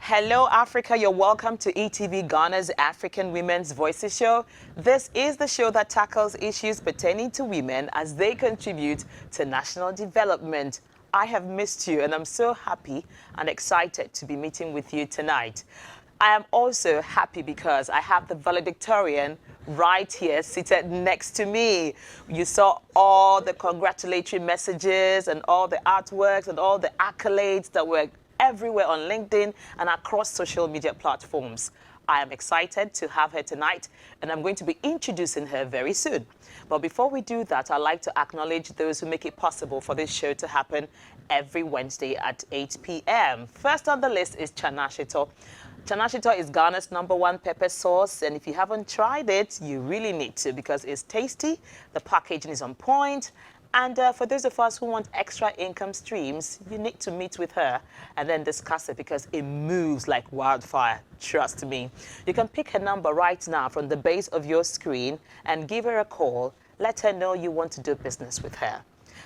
Hello, Africa. You're welcome to ETV Ghana's African Women's Voices Show. This is the show that tackles issues pertaining to women as they contribute to national development. I have missed you, and I'm so happy and excited to be meeting with you tonight. I am also happy because I have the valedictorian right here seated next to me. You saw all the congratulatory messages and all the artworks and all the accolades that were everywhere on LinkedIn and across social media platforms. I am excited to have her tonight, and I'm going to be introducing her very soon. But before we do that, I'd like to acknowledge those who make it possible for this show to happen every Wednesday at 8 p.m. First on the list is Chanashito. Chanashito is Ghana's #1 pepper sauce, and if you haven't tried it, you really need to because it's tasty, the packaging is on point, and for those of us who want extra income streams, you need to meet with her and then discuss it because it moves like wildfire, trust me. You can pick her number right now from the base of your screen and give her a call. Let her know you want to do business with her.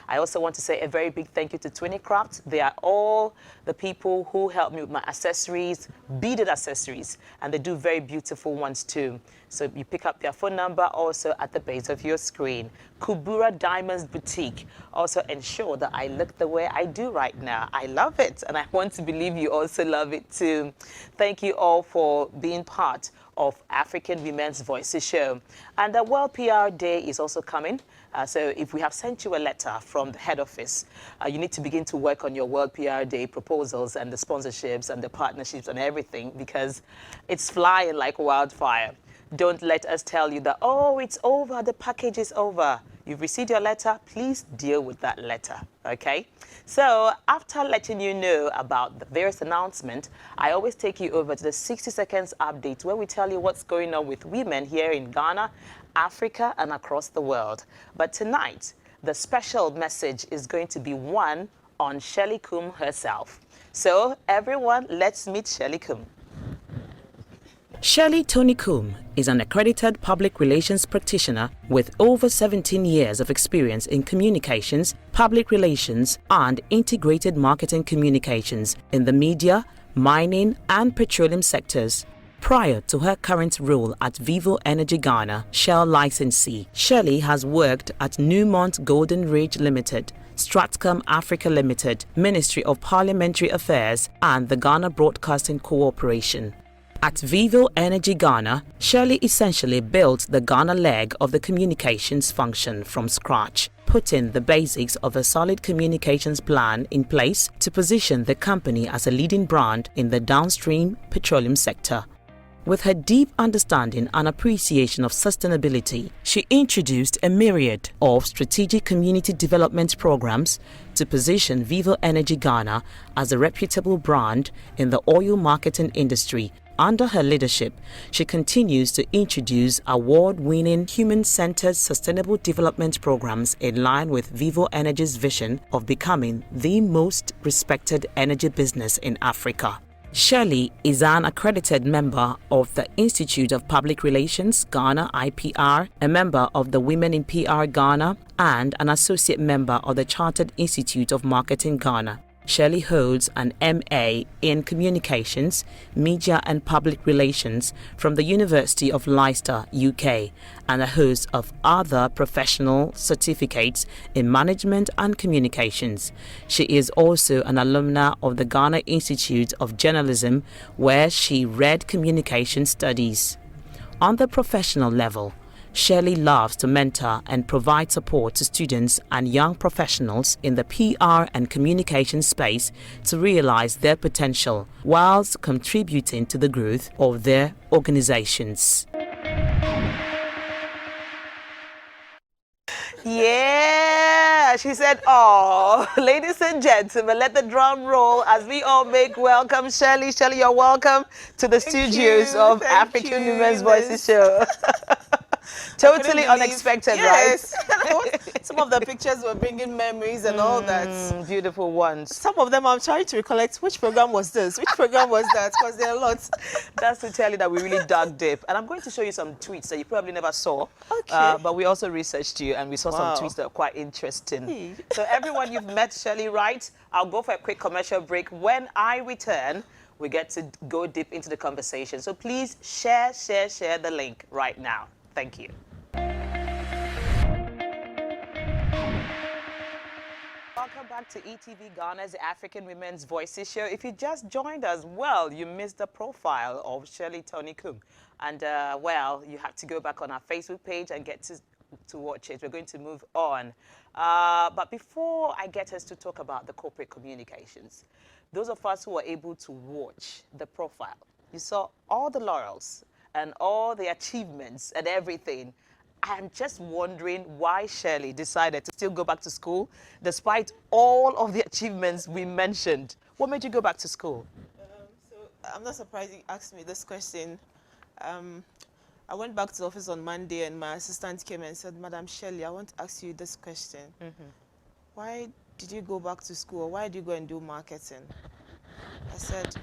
I also want to say a very big thank you to Twinnycraft. They are all the people who help me with my accessories, beaded accessories, and they do very beautiful ones too. So you pick up their phone number also at the base of your screen. Kubura Diamonds Boutique. Also ensure that I look the way I do right now. I love it, and I want to believe you also love it too. Thank you all for being part of African Women's Voices Show. And the World PR Day is also coming. So if we have sent you a letter from the head office, you need to begin to work on your World PR Day proposals and the sponsorships and the partnerships and everything because it's flying like wildfire. Don't let us tell you that, oh, it's over, the package is over. You've received your letter, please deal with that letter, okay? So after letting you know about the various announcements, I always take you over to the 60 seconds update where we tell you what's going on with women here in Ghana, Africa, and across the world. But tonight, the special message is going to be one on Shirley Kum herself. So everyone, let's meet Shirley Kum. Shirley Tony Kum is an accredited public relations practitioner with over 17 years of experience in communications, public relations, and integrated marketing communications in the media, mining, and petroleum sectors. Prior to her current role at Vivo Energy Ghana, Shell licensee, Shirley has worked at Newmont Golden Ridge Limited, Stratcom Africa Limited, Ministry of Parliamentary Affairs, and the Ghana Broadcasting Corporation. At Vivo Energy Ghana, Shirley essentially built the Ghana leg of the communications function from scratch, putting the basics of a solid communications plan in place to position the company as a leading brand in the downstream petroleum sector. With her deep understanding and appreciation of sustainability, she introduced a myriad of strategic community development programs to position Vivo Energy Ghana as a reputable brand in the oil marketing industry. Under her leadership, she continues to introduce award-winning human-centered sustainable development programs in line with Vivo Energy's vision of becoming the most respected energy business in Africa. Shirley is an accredited member of the Institute of Public Relations, Ghana IPR, a member of the Women in PR Ghana, and an associate member of the Chartered Institute of Marketing Ghana. Shirley holds an MA in Communications, Media and Public Relations from the University of Leicester, UK, and a host of other professional certificates in Management and Communications. She is also an alumna of the Ghana Institute of Journalism, where she read Communication Studies. On the professional level, Shirley loves to mentor and provide support to students and young professionals in the PR and communication space to realize their potential whilst contributing to the growth of their organizations. Yeah, she said, oh, ladies and gentlemen, let the drum roll as we all make welcome Shirley. Shirley, you're welcome to the studios of African Women's Voices Show. Totally unexpected, yes. Right? Some of the pictures were bringing memories and all that. Beautiful ones. Some of them I'm trying to recollect. Which program was this? Which program was that? Because there are lots. That's to tell you that we really dug deep. And I'm going to show you some tweets that you probably never saw. Okay. But we also researched you and we saw some tweets that are quite interesting. Hey. So everyone, you've met Shirley, right? I'll go for a quick commercial break. When I return, we get to go deep into the conversation. So please share the link right now. Thank you. Welcome back to ETV Ghana's African Women's Voices show. If you just joined us, well, you missed the profile of Shirley Tony Kum. And, well, you have to go back on our Facebook page and get to watch it. We're going to move on. But before I get us to talk about the corporate communications, those of us who were able to watch the profile, you saw all the laurels and all the achievements and everything. I'm just wondering why Shirley decided to still go back to school despite all of the achievements we mentioned. What made you go back to school? So I'm not surprised you asked me this question. I went back to the office on Monday and my assistant came and said, Madam Shirley, I want to ask you this question. Why did you go back to school? Why did you go and do marketing? I said,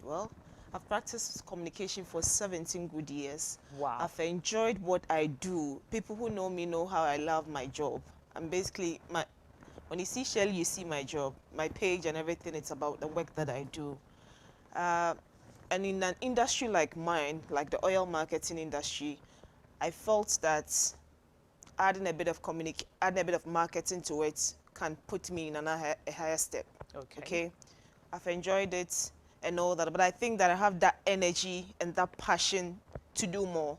well, I've practiced communication for 17 good years. Wow. I've enjoyed what I do. People who know me know how I love my job. I'm basically, when you see Shirley, you see my job, my page and everything. It's about the work that I do. And in an industry like mine, like the oil marketing industry, I felt that adding a bit of marketing to it can put me in a higher step. Okay. I've enjoyed it and all that, but I think that I have that energy and that passion to do more.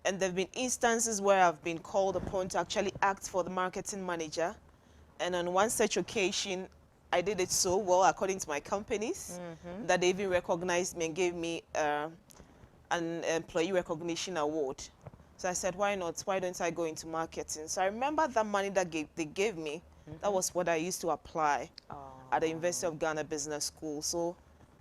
And there have been instances where I've been called upon to actually act for the marketing manager, and on one such occasion I did it so well, according to my companies, that they even recognized me and gave me an employee recognition award. So I said, why not? Why don't I go into marketing? So I remember that money that they gave me, that was what I used to apply at the University of Ghana Business School. So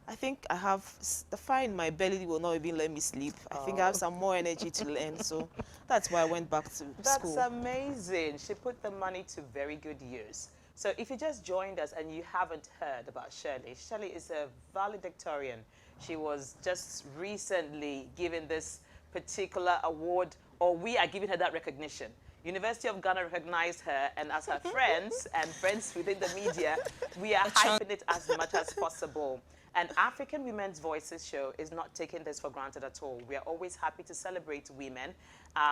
I think I have, the fire in my belly will not even let me sleep. I think I have some more energy to learn. So that's why I went back to school. That's amazing. She put the money to very good use. So if you just joined us and you haven't heard about Shirley, Shirley is a valedictorian. She was just recently given this particular award, or we are giving her that recognition. University of Ghana recognized her, and as her friends and friends within the media, we are hyping it as much as possible. And African Women's Voices show is not taking this for granted at all. We are always happy to celebrate women.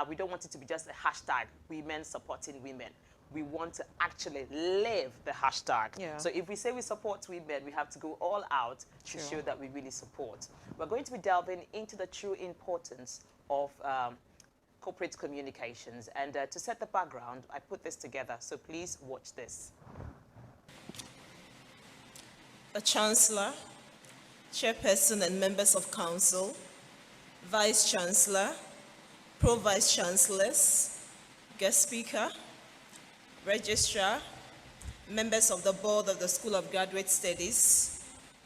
We don't want it to be just a hashtag, women supporting women. We want to actually live the hashtag. Yeah. So if we say we support women, we have to go all out to show that we really support. We're going to be delving into the true importance of corporate communications. And to set the background, I put this together. So please watch this. The Chancellor, Chairperson and members of Council, Vice Chancellor, Pro-Vice Chancellors, Guest Speaker, Registrar, members of the Board of the School of Graduate Studies,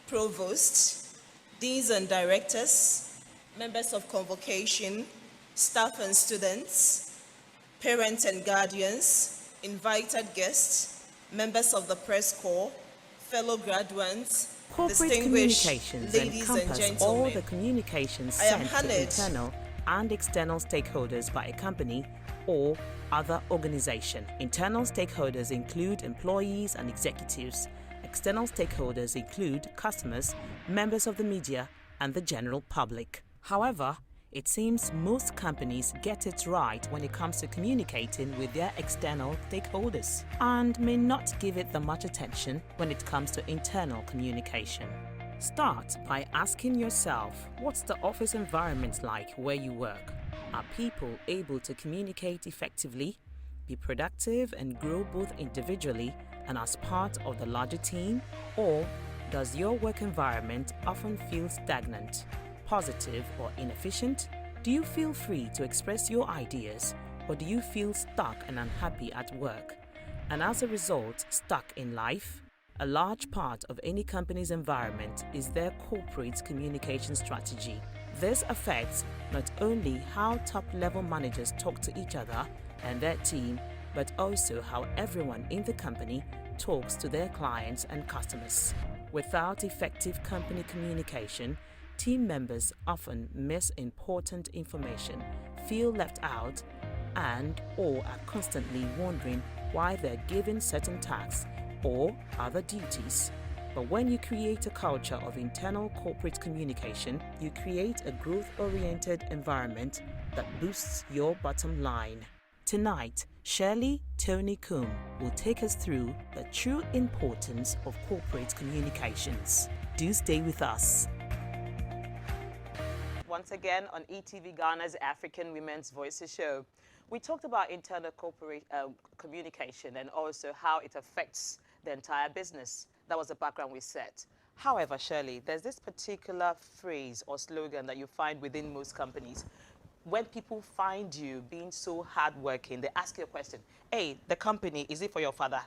Provost, Deans and Directors, members of Convocation, staff and students, parents and guardians, invited guests, members of the press corps, fellow graduates, Corporate communications ladies and encompass gentlemen. all the communications I am sent to honored internal and external stakeholders by a company or other organization. Internal stakeholders include employees and executives. External stakeholders include customers, members of the media, and the general public. However, it seems most companies get it right when it comes to communicating with their external stakeholders and may not give it the much attention when it comes to internal communication. Start by asking yourself, what's the office environment like where you work? Are people able to communicate effectively, be productive, and grow both individually and as part of the larger team? Or does your work environment often feel stagnant, positive, or inefficient? Do you feel free to express your ideas, or do you feel stuck and unhappy at work, and as a result stuck in life? A large part of any company's environment is their corporate communication strategy. This affects not only how top-level managers talk to each other and their team, but also how everyone in the company talks to their clients and customers. Without effective company communication, team members often miss important information, feel left out, and/or are constantly wondering why they're given certain tasks or other duties. But when you create a culture of internal corporate communication, you create a growth-oriented environment that boosts your bottom line. Tonight, Shirley Tony Kum will take us through the true importance of corporate communications. Do stay with us. Once again on ETV Ghana's African Women's Voices show, we talked about internal corporate communication and also how it affects the entire business. That was the background we set. However, Shirley, there's this particular phrase or slogan that you find within most companies. When people find you being so hardworking, they ask you a question. Hey, the company, is it for your father?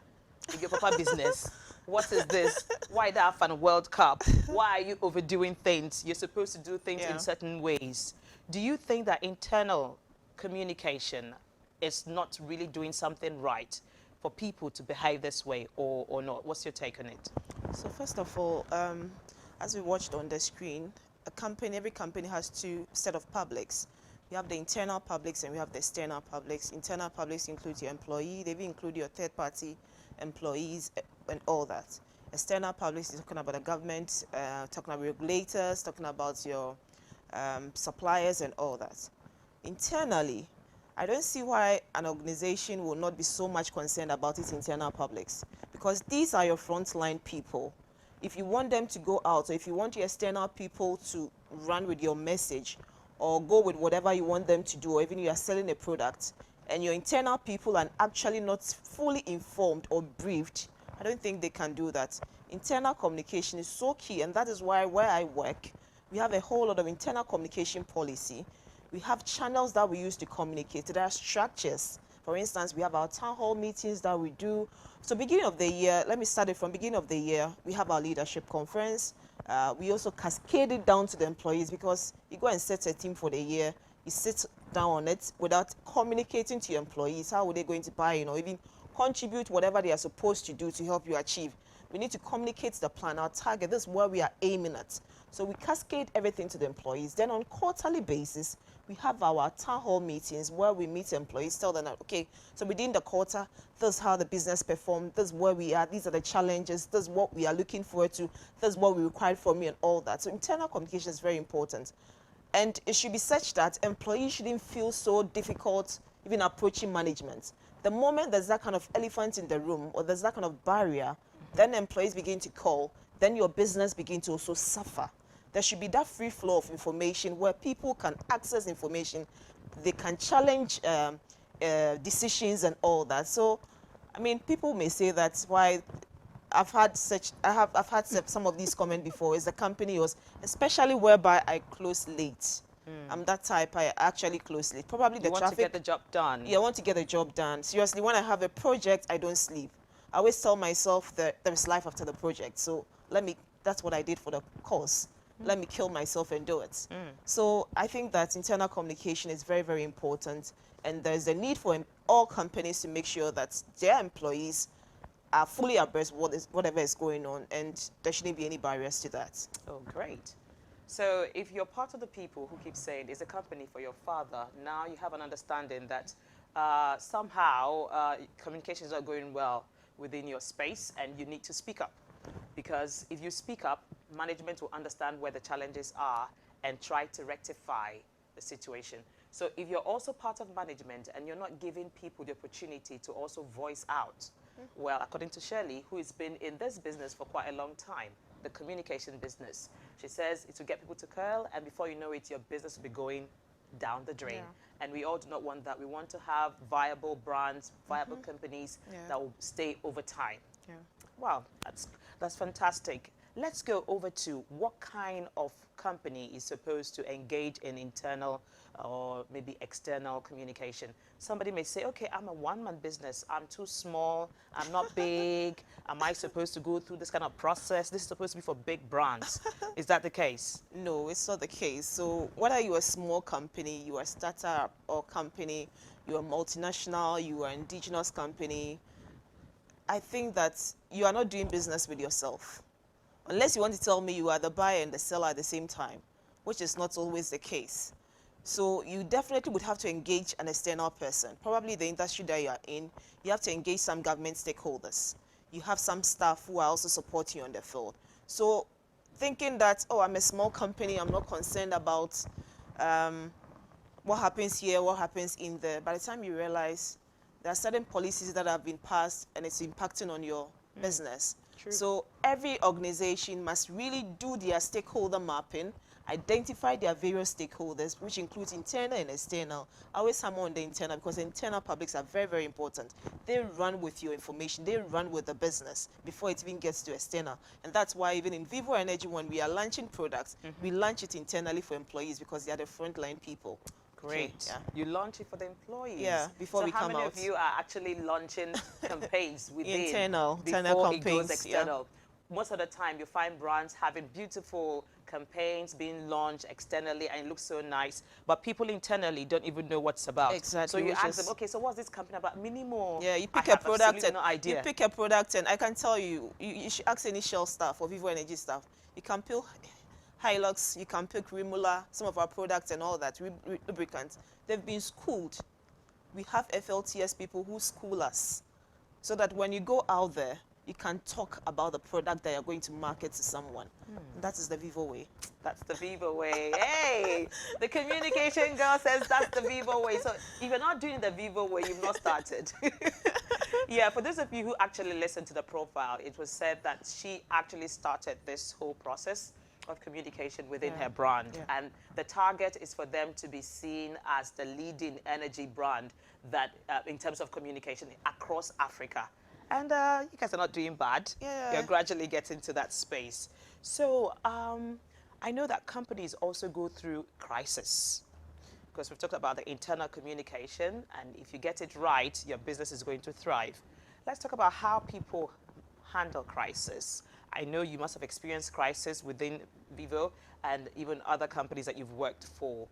Is your papa business? What is this? Why that fan World Cup? Why are you overdoing things? You're supposed to do things in certain ways. Do you think that internal communication is not really doing something right for people to behave this way or not? What's your take on it? So first of all, as we watched on the screen, every company has two set of publics. We have the internal publics and we have the external publics. Internal publics include your employee, they will include your third-party employees and all that. External publics is talking about the government, talking about regulators, talking about your suppliers and all that. Internally, I don't see why an organization will not be so much concerned about its internal publics, because these are your frontline people. If you want them to go out, or if you want your external people to run with your message or go with whatever you want them to do, or even you are selling a product, and your internal people are actually not fully informed or briefed, I don't think they can do that. Internal communication is so key, and that is why where I work, we have a whole lot of internal communication policy. We have channels that we use to communicate. There are structures. For instance, we have our town hall meetings that we do. So beginning of the year, let me start it from beginning of the year, we have our leadership conference. We also cascade it down to the employees, because you go and set a team for the year, you sit down on it without communicating to your employees. How are they going to buy, even contribute whatever they are supposed to do to help you achieve? We need to communicate the plan, our target. This is where we are aiming at. So we cascade everything to the employees. Then on quarterly basis, we have our town hall meetings where we meet employees, tell them, okay, so within the quarter, this is how the business performed, this is where we are, these are the challenges, this is what we are looking forward to, this is what we require from you and all that. So internal communication is very important. And it should be such that employees shouldn't feel so difficult even approaching management. The moment there's that kind of elephant in the room or there's that kind of barrier, then employees begin to call, then your business begins to also suffer. There should be that free flow of information where people can access information, they can challenge decisions and all that. So, I mean, people may say that's why I've had some of these comments before. Is the company was, especially whereby I close late. I'm that type. I actually close late. Probably the traffic. You want to get the job done. Yeah, I want to get the job done. Seriously, when I have a project, I don't sleep. I always tell myself that there is life after the project. So that's what I did for the course. Let me kill myself and do it. So I think that internal communication is very, very important. And there's a need for all companies to make sure that their employees are fully abreast of whatever is going on, and there shouldn't be any barriers to that. Oh, great. So if you're part of the people who keep saying it's a company for your father, now you have an understanding that somehow communications are going well within your space and you need to speak up. Because if you speak up, management will understand where the challenges are and try to rectify the situation. So if you're also part of management and you're not giving people the opportunity to also voice out, well, according to Shirley, who has been in this business for quite a long time, the communication business, she says it will get people to curl, and before you know it, your business will be going down the drain. And we all do not want that. We want to have viable brands, viable companies that will stay over time. Wow, that's fantastic. Let's go over to what kind of company is supposed to engage in internal or maybe external communication. Somebody may say, okay, I'm a one-man business. I'm too small. I'm not big. Am I supposed to go through this kind of process? This is supposed to be for big brands. Is that the case? No, it's not the case. So whether you're a small company, you are a startup or company, you're a multinational, you are an indigenous company, I think that you are not doing business with yourself. Unless you want to tell me you are the buyer and the seller at the same time, which is not always the case. So you definitely would have to engage an external person, probably the industry that you are in. You have to engage some government stakeholders. you have some staff who are also supporting you on the field. So thinking that, oh, I'm a small company, I'm not concerned about what happens here, what happens in there. By the time you realize there are certain policies that have been passed and it's impacting on your business. True. So every organization must really do their stakeholder mapping, identify their various stakeholders, which includes internal and external. I always hammer on the internal because the internal publics are very, very important. They run with your information. They run with the business before it even gets to external. And that's why even in Vivo Energy, when we are launching products, we launch it internally for employees because they are the frontline people. Great. Yeah. You launch it for the employees. Yeah, before we come So how many out. of you are actually launching campaigns within Internal before it campaigns, goes yeah. external? Most of the time, you find brands having beautiful campaigns being launched externally, and it looks so nice. But people internally don't even know what's about. Exactly, So you which ask is- them, okay, so what's this company about? Minimo. Yeah, you I pick a have product absolutely and no idea. you pick a product, and I can tell you, you should ask any Shell staff or Vivo Energy staff. You can pick Hilux, you can pick Remula, some of our products and all that, lubricants. They've been schooled. We have FLTS people who school us, so that when you go out there, you can talk about the product that you're going to market to someone. That is the Vivo way. That's the Vivo way. Hey, the communication girl says that's the Vivo way. So if you're not doing the Vivo way, you've not started. Yeah, for those of you who actually listened to the profile, it was said that she actually started this whole process of communication within her brand. Yeah. And the target is for them to be seen as the leading energy brand that, in terms of communication across Africa. And you guys are not doing bad. Yeah. You're gradually getting to that space. So I know that companies also go through crisis, because we've talked about the internal communication, and if you get it right, your business is going to thrive. Let's talk about how people handle crisis. I know you must have experienced crisis within Vivo and even other companies that you've worked for.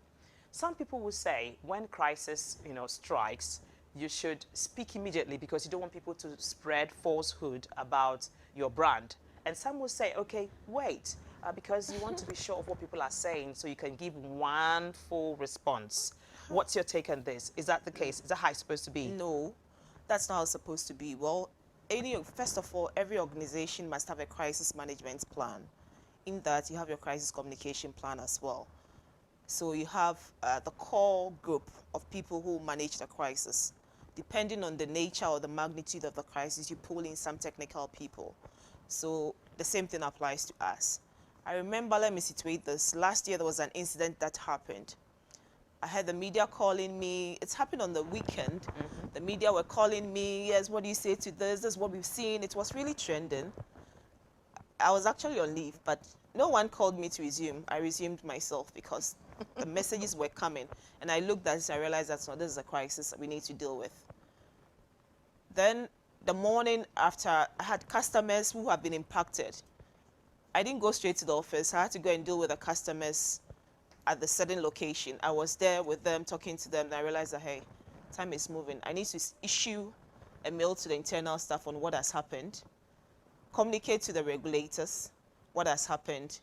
Some people will say when crisis, strikes, you should speak immediately because you don't want people to spread falsehood about your brand. And some will say, okay, wait, because you want to be sure of what people are saying so you can give one full response. What's your take on this? Is that the case? Is that how it's supposed to be? No, that's not how it's supposed to be. Well, first of all, every organization must have a crisis management plan. In that, you have your crisis communication plan as well. So you have the core group of people who manage the crisis. Depending on the nature or the magnitude of the crisis, you pull in some technical people. So the same thing applies to us. I remember, let me situate this. Last year, there was an incident that happened. I had the media calling me. It's happened on the weekend. The media were calling me. Yes, what do you say to this? This is what we've seen. It was really trending. I was actually on leave, but no one called me to resume. I resumed myself because the messages were coming. And I looked at it, I realized that this is a crisis that we need to deal with. Then the morning after, I had customers who have been impacted. I didn't go straight to the office. I had to go and deal with the customers at the certain location. I was there with them, talking to them, and I realized that, hey, time is moving. I need to issue a mail to the internal staff on what has happened, communicate to the regulators what has happened,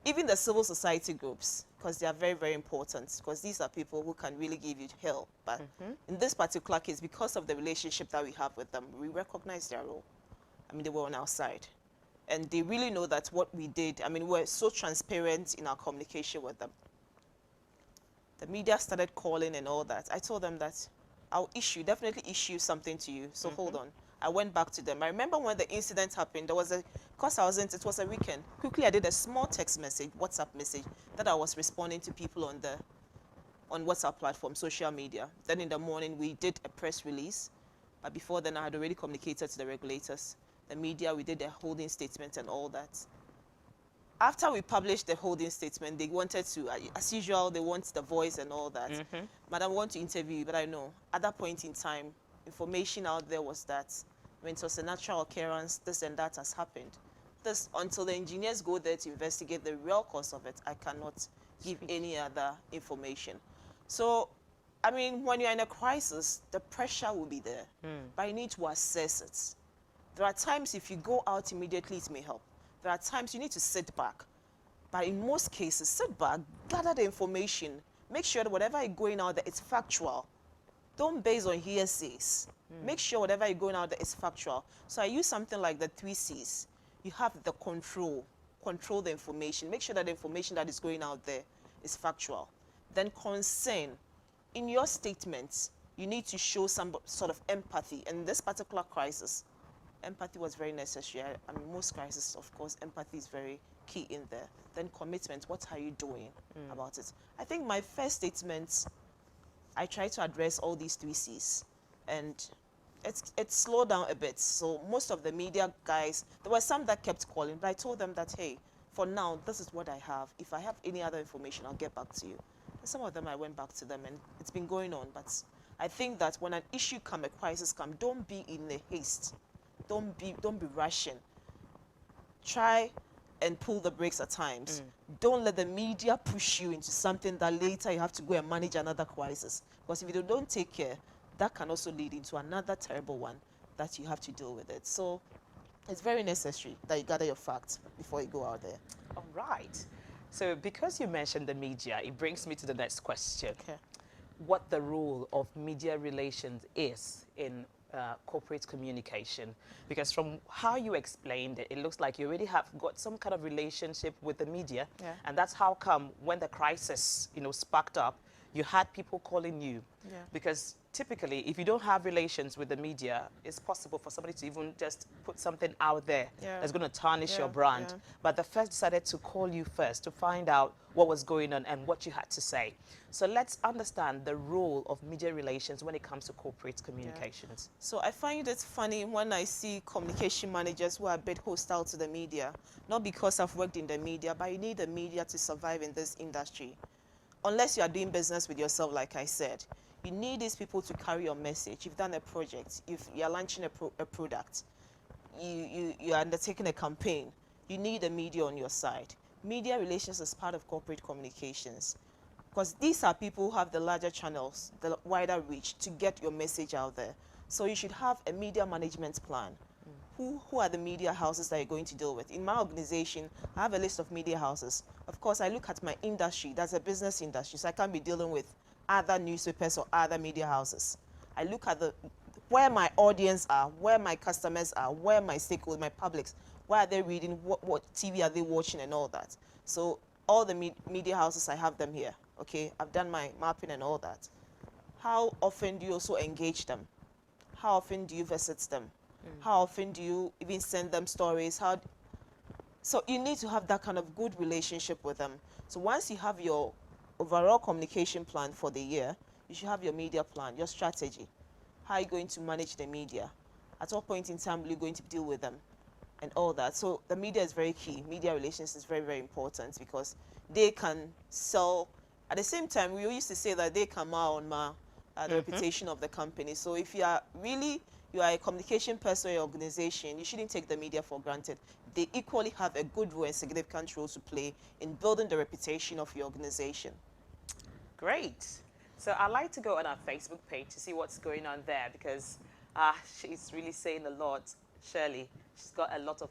even the civil society groups, because they are very, very important, because these are people who can really give you help. But in this particular case, because of the relationship that we have with them, we recognize their role. I mean, they were on our side. And they really know that what we did, I mean, we're so transparent in our communication with them. The media started calling and all that. I told them that I'll definitely issue something to you, so hold on. I went back to them. I remember when the incident happened, it was a weekend. Quickly, I did a small text message, WhatsApp message, that I was responding to people on WhatsApp platform, social media. Then in the morning, we did a press release. But before then, I had already communicated to the regulators. The media, we did a holding statement and all that. After we published the holding statement, they wanted to, as usual, they want the voice and all that. Madam, I want to interview you, but I know at that point in time, information out there was that when it was a natural occurrence, this and that has happened. This, until the engineers go there to investigate the real cause of it, I cannot give any other information. So, I mean, when you're in a crisis, the pressure will be there, but you need to assess it. There are times if you go out immediately, it may help. There are times you need to sit back. But in most cases, sit back, gather the information, make sure that whatever is going out there, it's factual. don't base on hearsays. Make sure whatever you're going out there is factual. So I use something like the 3 C's. You have the control the information. Make sure that the information that is going out there is factual. Then concern. In your statements, you need to show some sort of empathy. And in this particular crisis, empathy was very necessary. I mean, most crises, of course, empathy is very key in there. Then commitment. What are you doing about it? I think my first statements, I try to address all these 3 C's, and it's slowed down a bit. So most of the media guys, there were some that kept calling, but I told them that, hey, for now, this is what I have. If I have any other information, I'll get back to you. And some of them, I went back to them, and it's been going on. But I think that when an issue comes, a crisis comes, don't be in a haste. Don't be rushing. Try and pull the brakes at times. Don't let the media push you into something that later you have to go and manage another crisis. Because if you don't take care, that can also lead into another terrible one that you have to deal with it. So it's very necessary that you gather your facts before you go out there. All right. So because you mentioned the media, it brings me to the next question. Okay. What the role of media relations is in corporate communication, because from how you explained it, it looks like you already have got some kind of relationship with the media, and that's how come when the crisis, sparked up, you had people calling you, because typically if you don't have relations with the media, it's possible for somebody to even just put something out there that's going to tarnish your brand. But they first decided to call you first to find out what was going on and what you had to say. So let's understand the role of media relations when it comes to corporate communications. So I find it funny when I see communication managers who are a bit hostile to the media, not because I've worked in the media, but you need the media to survive in this industry. Unless you are doing business with yourself, like I said, you need these people to carry your message. You've done a project, you're launching a product, you're undertaking a campaign, you need the media on your side. Media relations is part of corporate communications, because these are people who have the larger channels, the wider reach to get your message out there. So you should have a media management plan. Who are the media houses that you're going to deal with? In my organization, I have a list of media houses. Of course, I look at my industry. That's a business industry, so I can't be dealing with other newspapers or other media houses. I look at where my audience are, where my customers are, where my stakeholders, my publics, where are they reading, what TV are they watching, and all that. So all the media houses, I have them here. Okay, I've done my mapping and all that. How often do you also engage them? How often do you visit them? How often do you even send them stories? So you need to have that kind of good relationship with them. So once you have your overall communication plan for the year, you should have your media plan, your strategy. How are you going to manage the media? At what point in time are you going to deal with them? And all that. So the media is very key. Media relations is very, very important, because they can sell. At the same time, we used to say that they can the reputation of the company. So if you are a communication person in your organization, you shouldn't take the media for granted. They equally have a good role and significant role to play in building the reputation of your organization. Great. So I'd like to go on our Facebook page to see what's going on there, because she's really saying a lot. Shirley, she's got a lot of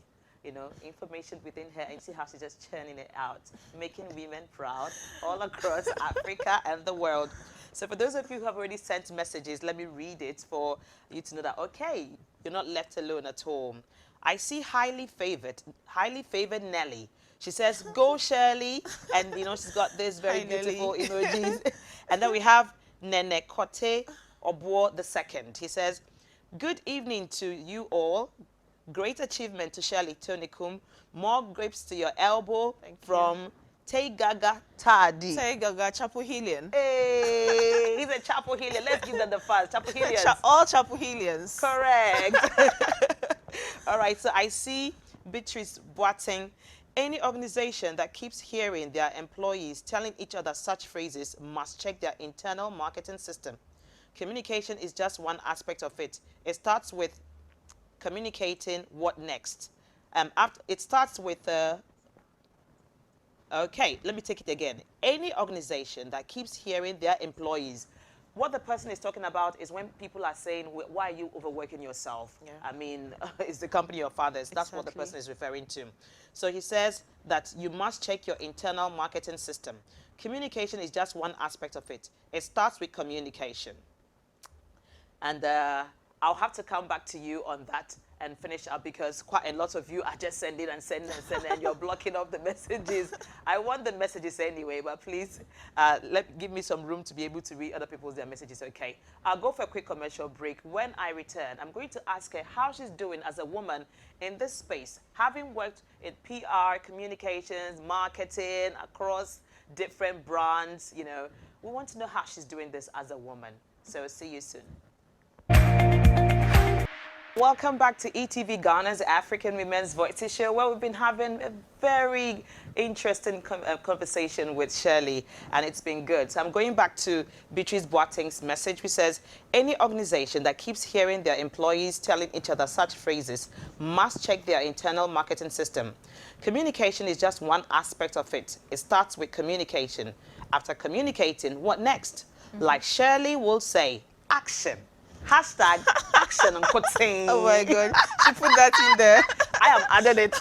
information within her, and see how she's just churning it out, making women proud all across Africa and the world. So for those of you who have already sent messages, let me read it for you to know that, okay, you're not left alone at home. I see highly favored Nelly. She says, go Shirley. And, she's got this very beautiful emojis. And then we have Nene Kote Obuo II. He says, good evening to you all. Great achievement to Shirley Tony Kum. More grapes to your elbow. From Teigaga Tadi. Teigaga Chapuhilian. Hey, he's a Chapuhilian. Let's give them the first. Chapuhilians. All Chapuhilians. Correct. All right, so I see Beatrice Boateng. Any organization that keeps hearing their employees telling each other such phrases must check their internal marketing system. Communication is just one aspect of it. It starts with communicating what next. It starts with okay, let me take it again. Any organization that keeps hearing their employees, what the person is talking about is when people are saying, why are you overworking yourself? I mean, it's the company of fathers. That's what the person is referring to. So he says that you must check your internal marketing system. Communication is just one aspect of it. It starts with communication. And I'll have to come back to you on that and finish up because quite a lot of you are just sending and sending and sending and you're blocking off the messages. I want the messages anyway, but please give me some room to be able to read other people's their messages, okay? I'll go for a quick commercial break. When I return, I'm going to ask her how she's doing as a woman in this space, having worked in PR, communications, marketing, across different brands, you know. We want to know how she's doing this as a woman. So see you soon. Welcome back to ETV Ghana's African Women's Voices Show, where we've been having a very interesting conversation with Shirley, and it's been good. So I'm going back to Beatrice Boateng's message, which says, any organization that keeps hearing their employees telling each other such phrases must check their internal marketing system. Communication is just one aspect of it. It starts with communication. After communicating, what next? Like Shirley will say, action. Hashtag action and quoting. Oh my God, she put that in there. I have added it.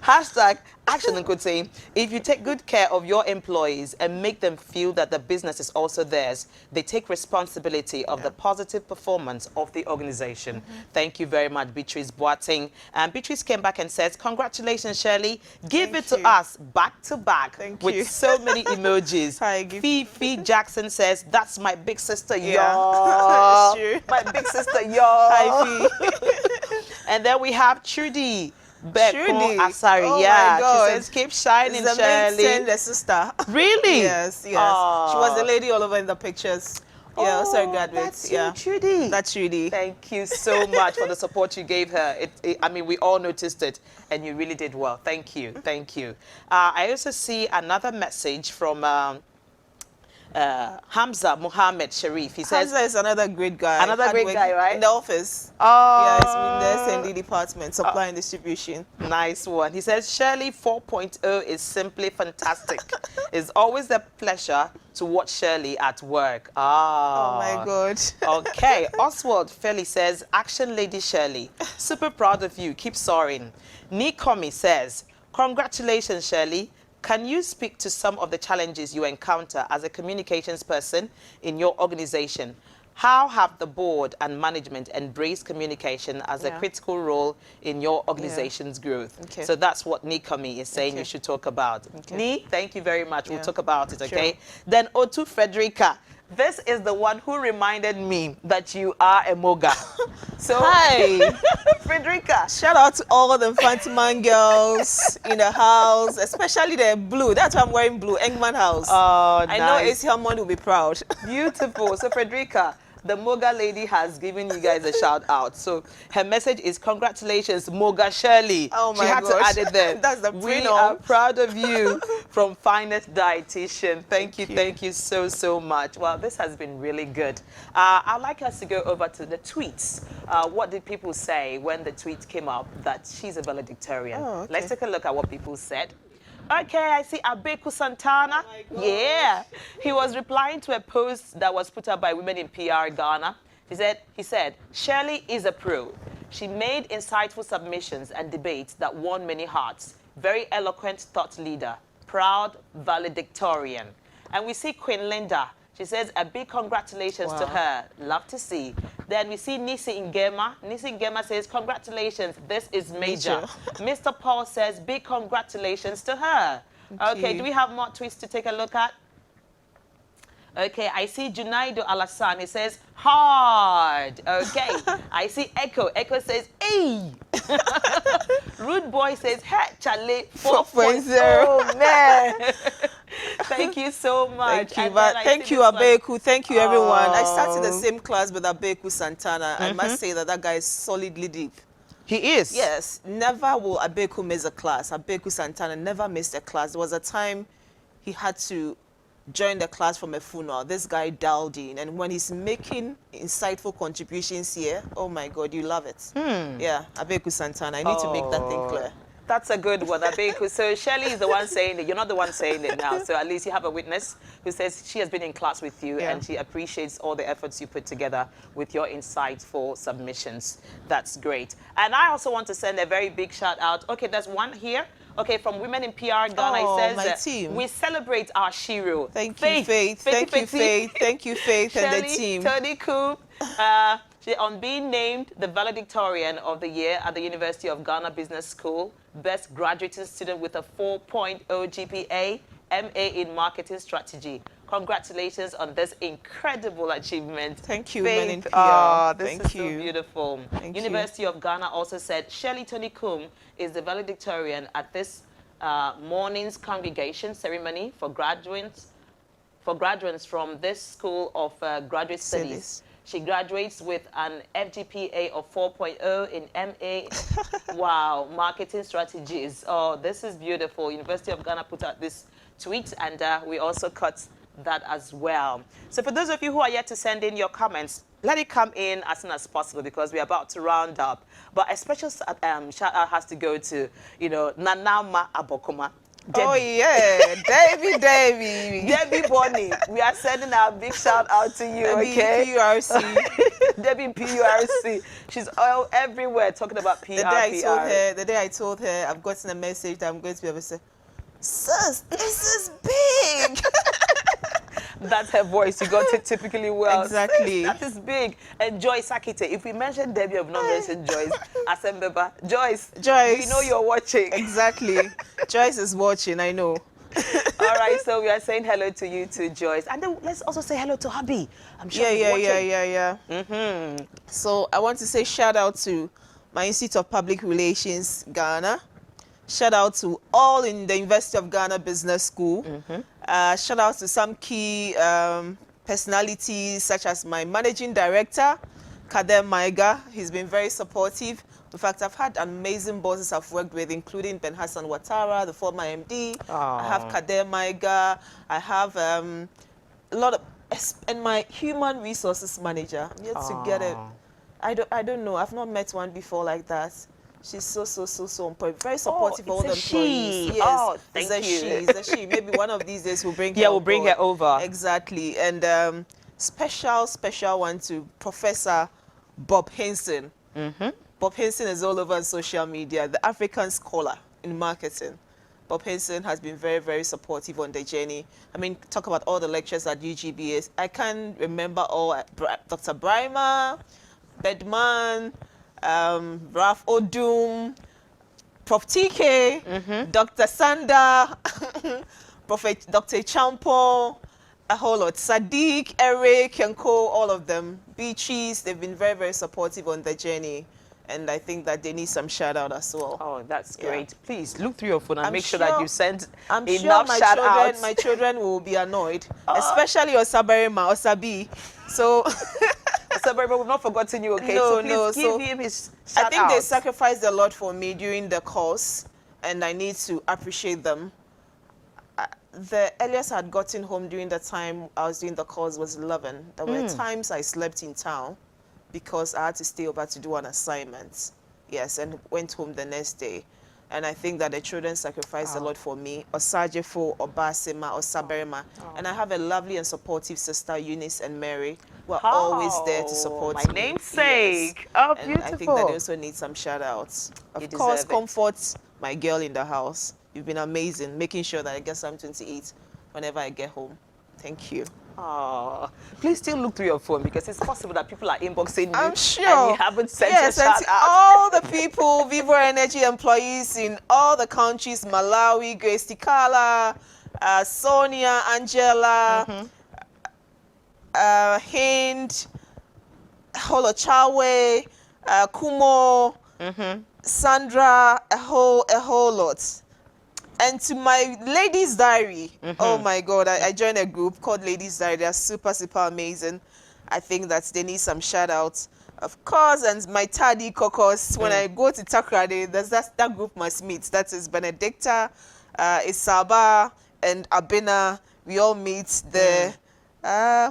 Hashtag action and quoting. If you take good care of your employees and make them feel that the business is also theirs, they take responsibility of the positive performance of the organization. Thank you very much, Beatrice Boateng. And Beatrice came back and says, congratulations, Shirley. Give it to us back to back with so many emojis. Fifi Jackson says, that's my big sister, y'all. My big sister, y'all. Hi, Fi. And then we have Trudy. Trudy. Asari, oh yeah. My God. She says, keep shining, it's Shirley. The sister. Really? Yes. Aww. She was the lady all over in the pictures. Yeah, also a graduate. That's you, Trudy. That's Trudy. Thank you so much for the support you gave her. I mean, we all noticed it, and you really did well. Thank you. Thank you. I also see another message from Hamza Muhammad Sharif. He says, Hamza is another great guy. Another great guy, right? In the office. Oh. Yeah, it's in the S&D department, supply and distribution. Nice one. He says, Shirley 4.0 is simply fantastic. It's always a pleasure to watch Shirley at work. Oh my God. Okay. Oswald Felly says, action lady Shirley. Super proud of you. Keep soaring. Nikomi says, congratulations, Shirley. Can you speak to some of the challenges you encounter as a communications person in your organization? How have the board and management embraced communication as a critical role in your organization's growth? Okay. So that's what Nikomi is saying you should talk about. Ni, thank you very much. We'll talk about it, okay? Sure. Then Otu Frederica. This is the one who reminded me that you are a moga. So, hi, Frederica. Shout out to all the Fantiman girls in the house, especially the blue. That's why I'm wearing blue. Engman House. Oh, I know AC Hammond will be proud. Beautiful. So, Frederica, the Moga lady has given you guys a shout out. So her message is, congratulations, Moga Shirley. Oh my She had gosh. to add it there. That's the We are proud of you from Finest Dietitian. Thank you so, so much. Well, this has been really good. I'd like us to go over to the tweets. What did people say when the tweet came up that she's a valedictorian? Oh, okay. Let's take a look at what people said. Okay, I see Abeku Santana. Yeah. He was replying to a post that was put up by Women in PR Ghana. He said, Shirley is a pro. She made insightful submissions and debates that won many hearts. Very eloquent thought leader. Proud valedictorian. And we see Queen Linda. She says, a big congratulations to her. Love to see. Then we see Nisi Ngema. Nisi Ngema says, congratulations, this is major. Mr. Paul says, big congratulations to her. Okay, do we have more tweets to take a look at? Okay, I see Junaido Alassane. He says, hard. Okay, I see Echo. Echo says, hey. Rude Boy says, hey, Charlie, 4.0. Oh, man. Thank you so much. Thank you, thank you, Abeku. Thank you, everyone. I started the same class with Abeku Santana. I must say that guy is solidly deep. He is? Yes. Never will Abeku miss a class. Abeku Santana never missed a class. There was a time he had to join the class from a funeral. This guy dialed in, and when he's making insightful contributions here, oh my God, you love it. Yeah, Abeku Santana. I need to make that thing clear. That's a good one, Abeku. So Shirley is the one saying it. You're not the one saying it now. So at least you have a witness who says she has been in class with you and she appreciates all the efforts you put together with your insightful submissions. That's great. And I also want to send a very big shout out. Okay, there's one here. Okay, from Women in PR Ghana, it says, my team. We celebrate our Shiro. Thank you, Faith. Thank you, Faith. Thank you, Faith, and the team. Shirley Tony Kum, On being named the valedictorian of the year at the University of Ghana Business School, best graduating student with a 4.0 GPA, MA in Marketing Strategy. Congratulations on this incredible achievement. Thank you, Faith. Menin This Thank is you. so beautiful. Thank University of Ghana also said Shirley Tony Kum is the valedictorian at this morning's congregation ceremony for graduates from this School of Graduate Studies. She graduates with an FGPA of 4.0 in MA. Wow, marketing strategies. Oh, this is beautiful. University of Ghana put out this tweet, and we also cut that as well. So for those of you who are yet to send in your comments, let it come in as soon as possible because we're about to round up. But a special shout out has to go to, Nanama Abokuma. Debbie. Oh, yeah. Debbie Bonnie. We are sending our big shout out to you, okay? PURC. Debbie PURC. She's all everywhere talking about PR. The day I told her I've gotten a message that I'm going to be able to say, sis, this is big. That's her voice. You got it typically well. Exactly. That is big. And Joyce Akite. If we mention Debbie, I've not mentioned Joyce. Asembeba. Joyce. We know you're watching. Exactly. Joyce is watching, I know. All right, so we are saying hello to you too, Joyce. And then let's also say hello to hubby. I'm sure he's watching. Yeah. So I want to say shout out to my Institute of Public Relations, Ghana. Shout out to all in the University of Ghana Business School. Shout out to some key personalities such as my managing director, Kader Maiga. He's been very supportive. In fact, I've had amazing bosses I've worked with, including Ben Hassan Ouattara, the former MD. I have Kader Maiga. I have a lot of, and my human resources manager. I'm yet to get it. I don't know. I've not met one before like that. She's so on point. Very supportive of all the employees. She. Yes, Oh, thank you. It's a she. Maybe one of these days we'll bring her. Yeah, we'll bring her over. Exactly. And special one to Professor Bob Henson. Bob Henson is all over on social media, the African scholar in marketing. Bob Henson has been very, very supportive on the journey. I mean, talk about all the lectures at UGBS. I can remember all, Dr. Bryma, Bedman, Ralph Odum, Prof. TK, Dr. Sanda, Prophet Dr. Champo, a whole lot. Sadiq, Eric, and all of them. Beaches, they've been very, very supportive on the journey. And I think that they need some shout out as well. Oh, that's great. Please look through your phone and make sure sure that you send I'm enough sure shout outs. my children will be annoyed, especially Osaberima, Osabi. So Osaberima, we've not forgotten you, okay? No, so please give him his shout I think they out. sacrificed a lot for me during the course, and I need to appreciate them. The earliest I had gotten home during the time I was doing the course was 11. There were times I slept in town because I had to stay over to do an assignment. Yes, and went home the next day. And I think that the children sacrificed a lot for me. Osajefo, Obasima, Osaberima. And I have a lovely and supportive sister, Eunice and Mary, who are always there to support me. My namesake. Yes. Oh, And beautiful. I think that they also need some shout outs. Of course, Comfort, my girl in the house. You've been amazing, making sure that I get something to eat whenever I get home. Thank you. Oh, please still look through your phone because it's possible that people are inboxing you. I'm sure. And you haven't sent a shout out. All the people, Vivo Energy employees in all the countries, Malawi, Grace Tikala, Sonia, Angela, Hind, Holochawe, Kumo, Sandra, a whole lot. And to my Ladies Diary, oh my God, I joined a group called Ladies Diary. They're super amazing. I think that they need some shout outs. Of course, and my Taddy Caucus, when I go to Takrade, that group must meet. That is Benedicta, Isaba, and Abena. We all meet there.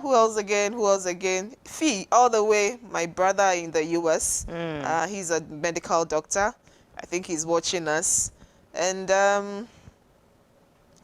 Who else again? Fee, all the way, my brother in the US. He's a medical doctor. I think he's watching us. And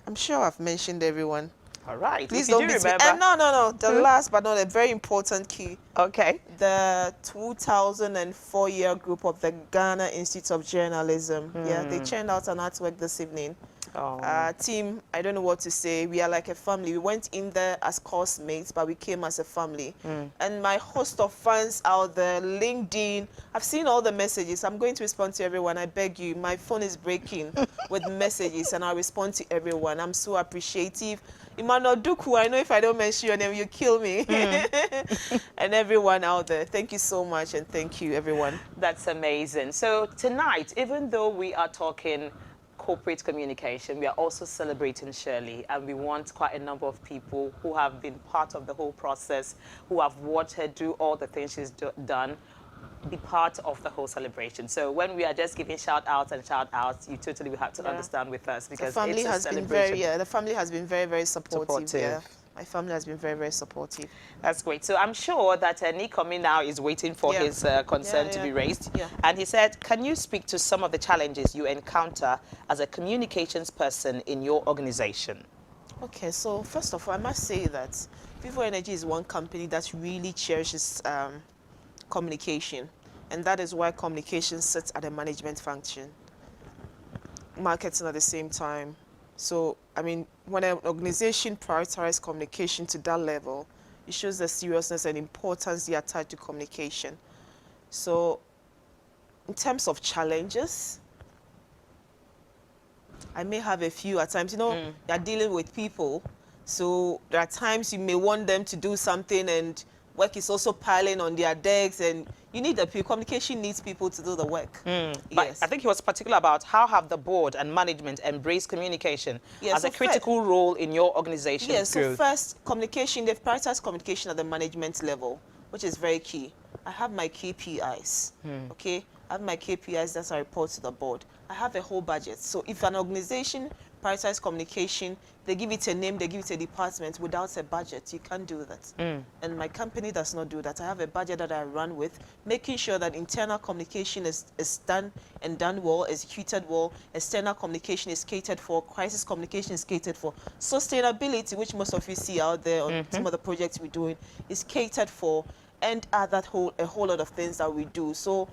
I'm sure I've mentioned everyone. All right. Please If you don't do beat me. remember. No. The last but not a very important key. Okay. The 2004 year group of the Ghana Institute of Journalism. Yeah, they churned out an artwork this evening. Oh. Team, I don't know what to say. We are like a family. We went in there as course mates, but we came as a family. And my host of fans out there, LinkedIn, I've seen all the messages. I'm going to respond to everyone. I beg you. My phone is breaking with messages, and I'll respond to everyone. I'm so appreciative. Emmanuel Duku, I know if I don't mention your name, you kill me. And everyone out there, thank you so much, and thank you, everyone. That's amazing. So tonight, even though we are talking corporate communication, we are also celebrating Shirley, and we want quite a number of people who have been part of the whole process, who have watched her do all the things she's done, be part of the whole celebration. So when we are just giving shout outs and shout outs, you totally will have to understand with us, because the family it's a has been celebration. very, the family has been very, very supportive. Yeah, my family has been very, very supportive. That's great. So I'm sure that Nikomi now is waiting for his concern to be raised. Yeah. And he said, can you speak to some of the challenges you encounter as a communications person in your organization? Okay, so first of all, I must say that Vivo Energy is one company that really cherishes communication, and that is why communication sits at a management function, marketing at the same time. So, I mean, when an organization prioritizes communication to that level, it shows the seriousness and importance they attach to communication. So, in terms of challenges, I may have a few at times. You know, you're dealing with people, so there are times you may want them to do something, and work is also piling on their decks, and you need the people. Communication needs people to do the work. But Yes. I think he was particular about how have the board and management embraced communication Yes, as so a critical role in your organization's Yes, so growth. first, communication, they've prioritized communication at the management level, which is very key. I have my KPIs, okay? I have my KPIs, that's I report to the board. I have a whole budget. So if an organization prioritizes communication, they give it a name, they give it a department without a budget. You can't do that. And my company does not do that. I have a budget that I run with, making sure that internal communication is done and done well, executed well, external communication is catered for, crisis communication is catered for, sustainability, which most of you see out there on some of the projects we're doing, is catered for, and a whole lot of things that we do. So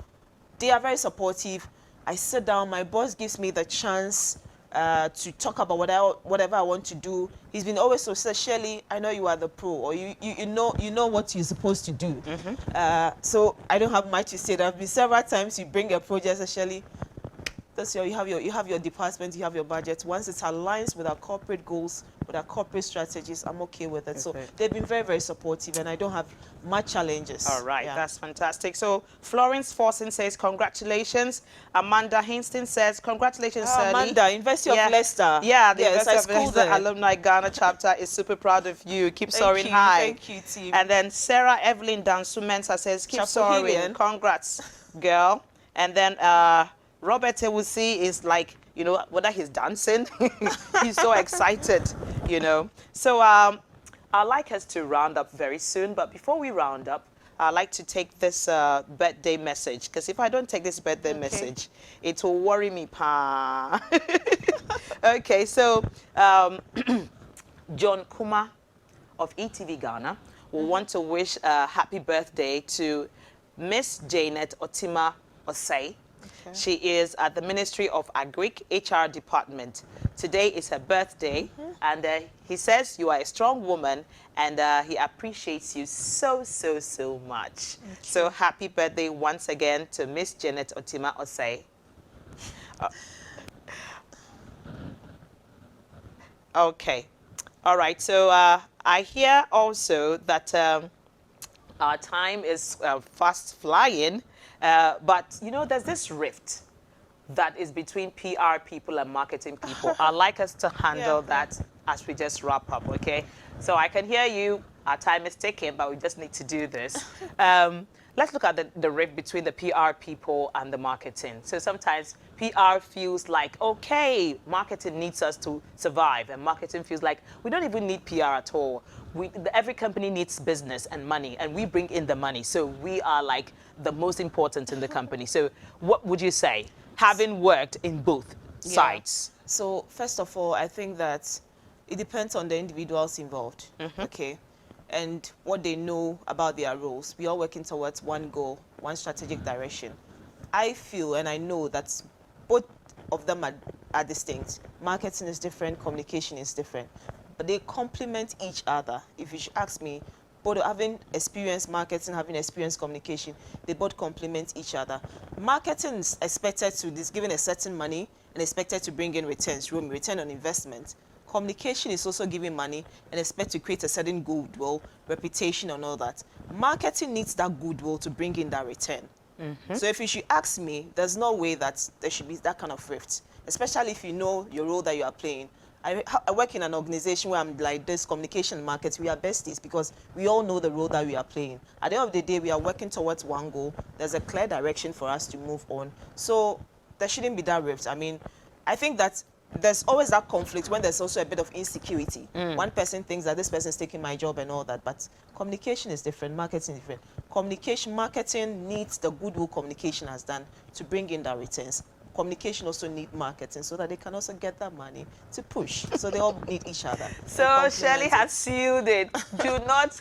they are very supportive. I sit down, my boss gives me the chance to talk about whatever I want to do. He's been always so said, Shirley, I know you are the pro, or you know what you're supposed to do. So I don't have much to say. There have been several times you bring a project, Shirley, this year you have your department, you have your budget. Once it aligns with our corporate goals, with our corporate strategies, I'm okay with it. So they've been very, very supportive, and I don't have much challenges. All right, that's fantastic. So Florence Forson says, congratulations. Amanda Hinston says, congratulations, Shirley. Amanda, University of Leicester. Yeah, the yes, University of Leicester Alumni Ghana chapter is super proud of you. Keep soaring high. Thank you, team. And then Sarah Evelyn Dansu Mensah says, keep soaring. Congrats, girl. And then Robert Ewusi is like, you know, whether he's dancing, he's so excited, you know. So I'd like us to round up very soon, but before we round up, I'd like to take this birthday message, because if I don't take this birthday message, it will worry me, pa. Okay, so John Kuma of ETV Ghana will want to wish a happy birthday to Miss Janet Otima Osei. She is at the Ministry of Agric HR Department. Today is her birthday, and he says you are a strong woman, and he appreciates you so, so, so much. So happy birthday once again to Miss Janet Otima Osei. Okay. All right. So I hear also that our time is fast flying. But, you know, there's this rift that is between PR people and marketing people. I'd like us to handle that as we just wrap up, okay? So I can hear you. Our time is ticking, but we just need to do this. Let's look at the rift between the PR people and the marketing. So sometimes PR feels like, okay, marketing needs us to survive. And marketing feels like we don't even need PR at all. Every company needs business and money, and we bring in the money. So we are like the most important in the company. So what would you say, having worked in both sides? So first of all, I think that it depends on the individuals involved, okay, and what they know about their roles. We are working towards one goal, one strategic direction. I feel and I know that both of them are are distinct. Marketing is different, communication is different. But they complement each other. If you should ask me, both having experience marketing, having experience communication, they both complement each other. Marketing is expected to, is given a certain money and expected to bring in returns, return on investment. Communication is also giving money and expect to create a certain goodwill, reputation and all that. Marketing needs that goodwill to bring in that return. So if you should ask me, there's no way that there should be that kind of rift, especially if you know your role that you are playing. I work in an organization where I'm like this, communication and marketing, we are besties because we all know the role that we are playing. At the end of the day, we are working towards one goal. There's a clear direction for us to move on. So there shouldn't be that rift. I mean, I think that there's always that conflict when there's also a bit of insecurity. One person thinks that this person is taking my job and all that, but communication is different, marketing is different. Marketing needs the goodwill communication has done to bring in the returns. Communication also need marketing so that they can also get that money to push. So they all need each other. So Shirley has sealed it. Do not,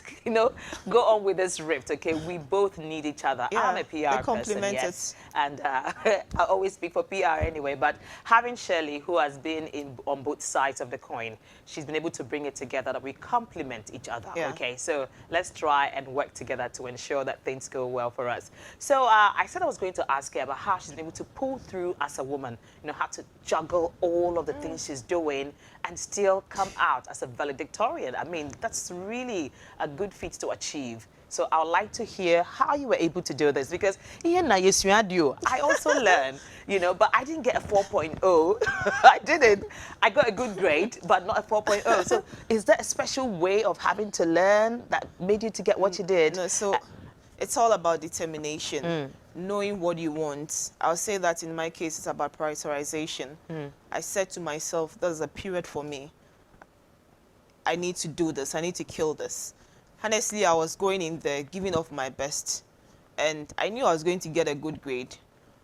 go on with this rift, okay? We both need each other. Yeah, I'm a PR person, yes. And I always speak for PR anyway. But having Shirley, who has been on both sides of the coin, she's been able to bring it together that we complement each other, okay? So let's try and work together to ensure that things go well for us. So I said I was going to ask her about how she's been able to pull through as a woman, how to juggle all of the things she's doing and still come out as a valedictorian. I mean, that's really a good feat to achieve. So I would like to hear how you were able to do this because I also learned, but I didn't get a 4.0. I didn't. I got a good grade, but not a 4.0. So is there a special way of having to learn that made you to get what you did? No, so it's all about determination, knowing what you want. I'll say that in my case, it's about prioritization. I said to myself, there's a period for me. I need to do this. I need to kill this. Honestly, I was going in there, giving off my best. And I knew I was going to get a good grade.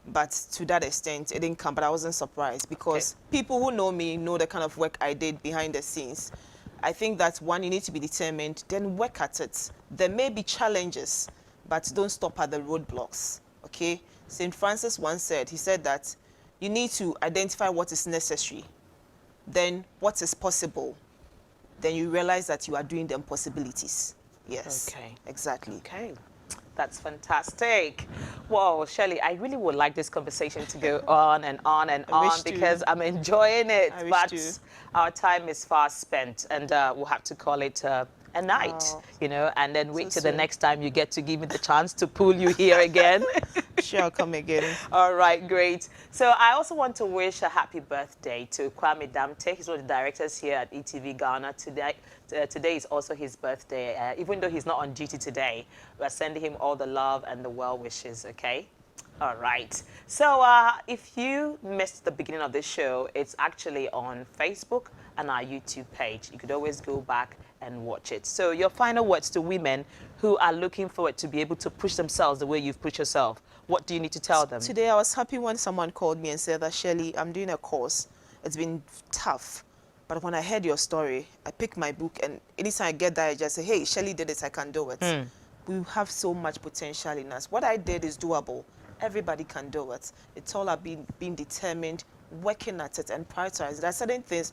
But to that extent, it didn't come. But I wasn't surprised because people who know me know the kind of work I did behind the scenes. I think that one, you need to be determined, then work at it. There may be challenges, but don't stop at the roadblocks, okay? St. Francis once said, he said that you need to identify what is necessary, then what is possible, then you realize that you are doing the impossibilities. Yes, exactly. Okay, that's fantastic. Well, Shirley, I really would like this conversation to go on and on and on because I'm enjoying it, but our time is fast spent and we'll have to call it a night, and then wait till the next time you get to give me the chance to pull you here again. Sure, I'll come again. All right, great. So I also want to wish a happy birthday to Kwame Damte. He's one of the directors here at ETV Ghana. Today is also his birthday. Even though he's not on duty today, we're sending him all the love and the well wishes, okay? All right. So if you missed the beginning of this show, it's actually on Facebook and our YouTube page. You could always go back and watch it. So your final words to women who are looking forward to be able to push themselves the way you've pushed yourself. What do you need to tell them? Today I was happy when someone called me and said that, Shirley, I'm doing a course. It's been tough. But when I heard your story, I picked my book and anytime I get there, I just say, hey, Shirley did it, I can do it. We have so much potential in us. What I did is doable. Everybody can do it. It's all about being determined, working at it and prioritize. There are certain things,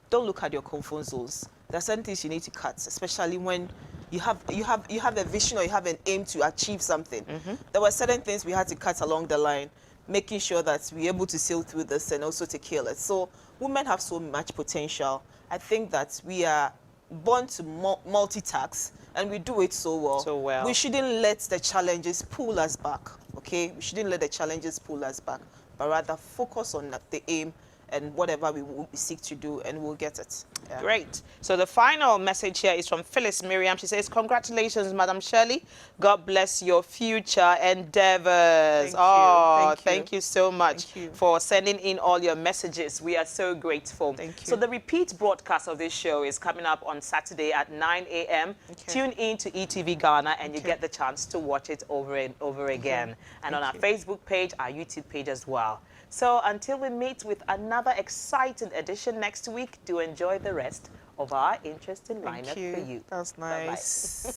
don't look at your comfort zones. There are certain things you need to cut, especially when you have a vision or you have an aim to achieve something. There were certain things we had to cut along the line, making sure that we're able to sail through this and also to kill it. So women have so much potential. I think that we are born to multitask and we do it so well. We shouldn't let the challenges pull us back, okay? We shouldn't let the challenges pull us back, but rather focus on the aim and whatever we seek to do, and we'll get it. Yeah. Great. So the final message here is from Phyllis Miriam. She says, congratulations, Madam Shirley. God bless your future endeavors. Thank you so much for sending in all your messages. We are so grateful. Thank you. So the repeat broadcast of this show is coming up on Saturday at 9 a.m. Tune in to ETV Ghana and you get the chance to watch it over and over again. And on our Facebook page, our YouTube page as well. So until we meet with another exciting edition next week, do enjoy the rest of our interesting lineup for you. That's nice. Bye-bye.